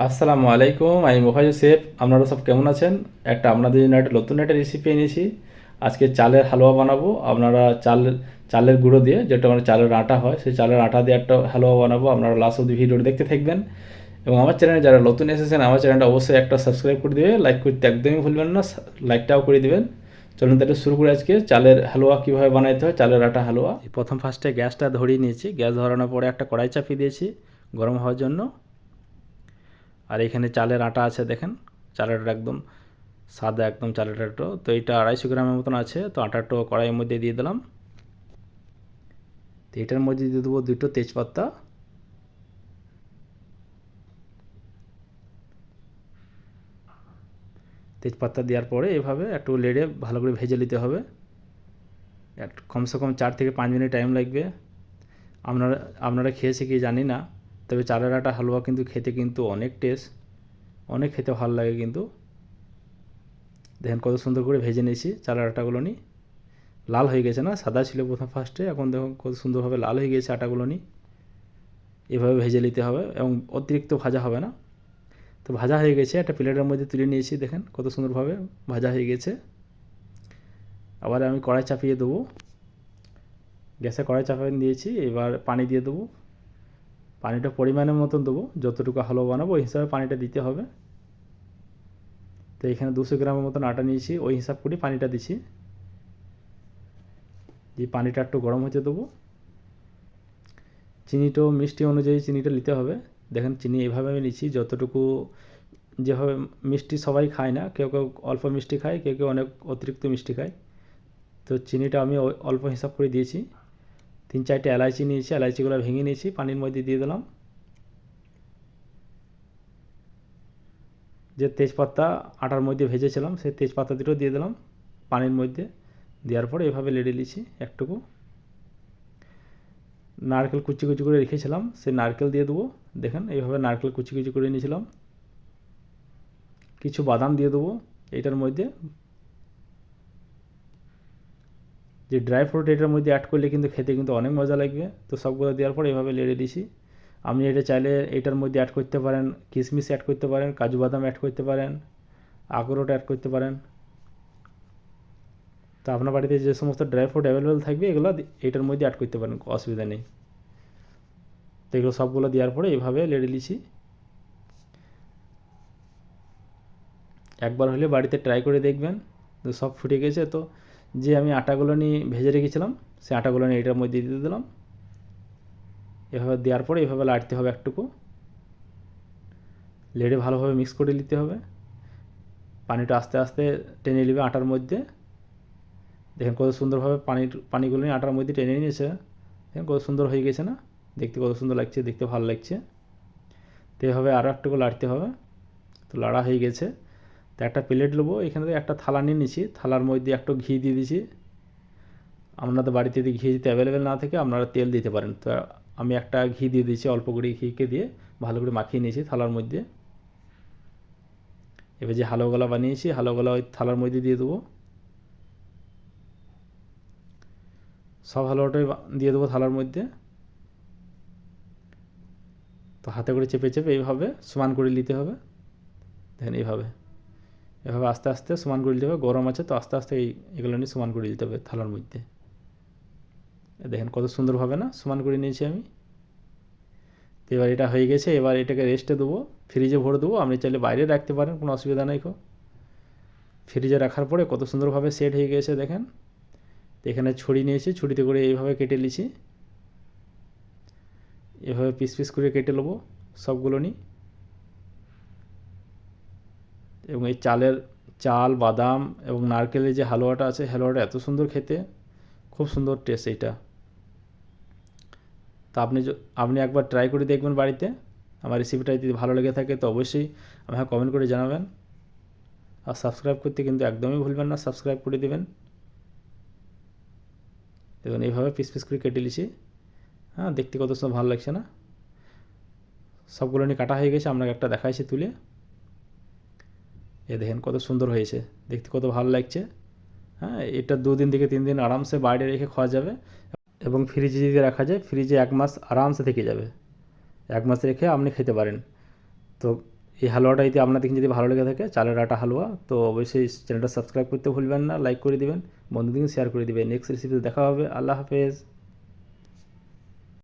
আসসালামু আলাইকুম, আমি মোফাজ্জল সেফ। আপনারা সব কেমন আছেন? আপনাদের জন্য একটা নতুন একটা রেসিপি এনেছি। আজকে চালের হালুয়া বানাবো। আপনারা চালের গুঁড়ো দিয়ে, যেটা মানে চালের আটা হয়, সেই চালের আটা দিয়ে একটা হালুয়া বানাবো। আপনারা লাস্ট অবধি ভিডিওটা দেখতে থাকবেন। এবং আমার চ্যানেলে যারা নতুন এসেছেন, আমার চ্যানেলটা অবশ্যই একটা সাবস্ক্রাইব করে দেবে, লাইক করতে একদমই ভুলবেন না, লাইকটাও করে দেবেন। চলুন তাহলে শুরু করে আজকে চালের হালুয়া কীভাবে বানাইতে হয়, চালের আটা হালুয়া। প্রথম ফার্স্টে গ্যাসটা ধরিয়ে নিয়েছি। গ্যাস ধরানোর পরে একটা কড়াই চাপিয়ে দিয়েছি গরম হওয়ার জন্য। আর এখানে চালের আটা আছে, দেখেন চালের আটা একদম সাদা, একদম চালের আটা। তো এটা 250 গ্রামের মতন আছে। তো আটাটা কড়াইয়ের মধ্যে দিয়ে দিলাম। তো এটার মধ্যে দিয়ে দেবো 2টো তেজপাতা। তেজপাতা দেওয়ার পরে এভাবে একটু নেড়ে ভালো করে ভেজে নিতে হবে। কমসে কম 4 থেকে 5 মিনিট টাইম লাগবে। আপনারা আপনারা খেয়েছে কি জানি না, তবে চালের আটা হালুয়া কিন্তু খেতে কিন্তু অনেক টেস্ট, অনেক খেতে ভালো লাগে কিন্তু। দেখেন কত সুন্দর করে ভেজে নিয়েছি চালের আটাগুলো নিয়ে। লাল হয়ে গেছে না, সাদা ছিল প্রথম ফার্স্টে, এখন দেখুন কত সুন্দরভাবে লাল হয়ে গেছে আটাগুলো নিয়ে। এভাবে ভেজে নিতে হবে এবং অতিরিক্ত ভাজা হবে না। তো ভাজা হয়ে গেছে, একটা প্লেটের মধ্যে তুলে নিয়েছি। দেখেন কত সুন্দরভাবে ভাজা হয়ে গেছে। আবার আমি কড়াই চাপিয়ে দেবো। গ্যাসে কড়াই চাপিয়ে দিয়েছি। এবার পানি দিয়ে দেবো। পানিটা পরিমাণের মতন দেবো, যতটুকু হালুয়া বানাবো ওই হিসাবে পানিটা দিতে হবে। তো এখানে 200 গ্রামের মতন আটা নিয়েছি, ওই হিসাব করে পানিটা দিচ্ছি। দিয়ে পানিটা একটু গরম হতে দেবো। চিনিটাও মিষ্টি অনুযায়ী চিনিটা নিতে হবে। দেখেন চিনি এভাবে আমি নিচ্ছি, যতটুকু যেভাবে মিষ্টি সবাই খায় না, কেউ কেউ অল্প মিষ্টি খায়, কেউ কেউ অনেক অতিরিক্ত মিষ্টি খায়। তো চিনিটা আমি অল্প হিসাব করে দিয়েছি। 3-4টে এলাচি নিয়েছি, এলাচিগুলো ভেঙে নিয়েছি, পানির মধ্যে দিয়ে দিলাম। যে তেজপাতা আটার মধ্যে ভেজেছিলাম, সেই তেজপাতা দুটো দিয়ে দিলাম পানির মধ্যে। দেওয়ার পরে এভাবে লেড়ে নিয়েছি একটুকু। নারকেল কুচি কুচি করে রেখেছিলাম, সেই নারকেল দিয়ে দেবো। দেখেন এইভাবে নারকেল কুচি কুচি করে নিয়েছিলাম। কিছু বাদাম দিয়ে দেবো এইটার মধ্যে। যে ড্রাই ফ্রুট এটার মধ্যে অ্যাড করলে কিন্তু খেতে কিন্তু অনেক মজা লাগবে। তো সবগুলো দেওয়ার পর এভাবে লেড়ে দিয়েছি। আপনি এটা চাইলে এটার মধ্যে অ্যাড করতে পারেন কিশমিশ, অ্যাড করতে পারেন কাজু বাদাম, অ্যাড করতে পারেন আখরোট, অ্যাড করতে পারেন। তো আপনার বাড়িতে যে সমস্ত ড্রাই ফ্রুট অ্যাভেলেবেল থাকবে এগুলো এটার মধ্যে অ্যাড করতে পারেন, অসুবিধা নেই। তো এগুলো সবগুলো দেওয়ার পরে এইভাবে লেড়ে নিয়েছি। একবার হলে বাড়িতে ট্রাই করে দেখবেন। তো সব ফুটে গেছে। তো যে আমি আটাগুলো নিয়ে ভেজে রেখেছিলাম, সেই আটাগুলো নিয়ে এটার মধ্যে দিয়ে দিলাম। এভাবে দেওয়ার পরে এভাবে লাড়তে হবে একটুকু, লেড়ে ভালোভাবে মিক্স করে নিতে হবে। পানিটা আস্তে আস্তে টেনে নেবে আটার মধ্যে। দেখেন কত সুন্দরভাবে পানিগুলো নিয়ে আটার মধ্যে টেনে নিয়েছে। দেখেন কত সুন্দর হয়ে গেছে না, দেখতে কত সুন্দর লাগছে, দেখতে ভালো লাগছে। তো এভাবে আরও একটুকু লাড়তে হবে। তো লাড়া হয়ে গেছে। তো একটা প্লেট নেবো, এখানে একটা থালা নিয়ে নিয়েছি, থালার মধ্যে একটু ঘি দিয়ে দিয়েছি। আপনাদের বাড়িতে যদি ঘি দিতে অ্যাভেলেবেল না থাকে আপনারা তেল দিতে পারেন। তো আমি একটা ঘি দিয়ে দিয়েছি, অল্প করে ঘিকে দিয়ে ভালো করে মাখিয়ে নিয়েছি থালার মধ্যে। এবার যে হালুয়াগুলো বানিয়েছি হালুয়াগুলো ওই থালার মধ্যে দিয়ে দেবো। সব হালুয়াটাই দিয়ে দেবো থালার মধ্যে। তো হাতে করে চেপে চেপে এইভাবে সমান করে নিতে হবে। দেখেন এইভাবে এভাবে আস্তে আস্তে সমান করে দিতে হবে। গরম আছে তো আস্তে আস্তে এগুলো নিয়ে সমান করে দিতে হবে থালার মধ্যে। দেখেন কত সুন্দরভাবে না সমান করে নিয়েছি আমি। তো এবার এটা হয়ে গেছে। এবার এটাকে রেস্টে দেবো, ফ্রিজে ভরে দেবো। আপনি চাইলে বাইরে রাখতে পারেন, কোনো অসুবিধা নেই। ফ্রিজে রাখার পরে কত সুন্দরভাবে সেট হয়ে গেছে দেখেন। তো এখানে ছুরি নিয়েছি, ছুরিতে করে এইভাবে কেটে নিয়েছি। এভাবে পিস পিস করে কেটে নেবো সবগুলো নিই। এবং এই চাল বাদাম এবং নারকেলের যে হালুয়াটা আছে, হালুয়াটা এত সুন্দর খেতে, খুব সুন্দর টেস্ট এইটা। তো আপনি একবার ট্রাই করে দেখবেন বাড়িতে। আমার রেসিপিটা যদি ভালো লেগে থাকে তো অবশ্যই আমাকে কমেন্ট করে জানাবেন। আর সাবস্ক্রাইব করতে কিন্তু একদমই ভুলবেন না, সাবস্ক্রাইব করে দেবেন। দেখুন এইভাবে পিস পিস করে কেটে নিয়েছি। হ্যাঁ, দেখতে কত সুন্দর ভালো লাগছে না। সবগুলো নিয়ে কাটা হয়ে গেছে, আপনাকে একটা দেখাইছি তুলে। দেখেন কত সুন্দর হয়েছে, দেখতে কত ভালো লাগছে। হ্যাঁ, এটা 2 দিন থেকে 3 দিন আরামসে বাইরে রেখে খাওয়া যাবে। এবং ফ্রিজে যদি রাখা যায়, ফ্রিজে 1 মাস আরামসে থেকে যাবে। 1 মাস রেখে আপনি খেতে পারেন। তো এই হালুয়াটা যদি আপনাদের যদি ভালো লেগে থাকে, চালের আটা হালুয়া, তো অবশ্যই চ্যানেলটা সাবস্ক্রাইব করতে ভুলবেন না, লাইক করে দিবেন, বন্ধুদেরকে শেয়ার করে দিবেন। নেক্সট রেসিপিতে দেখা হবে। আল্লাহ হাফেজ।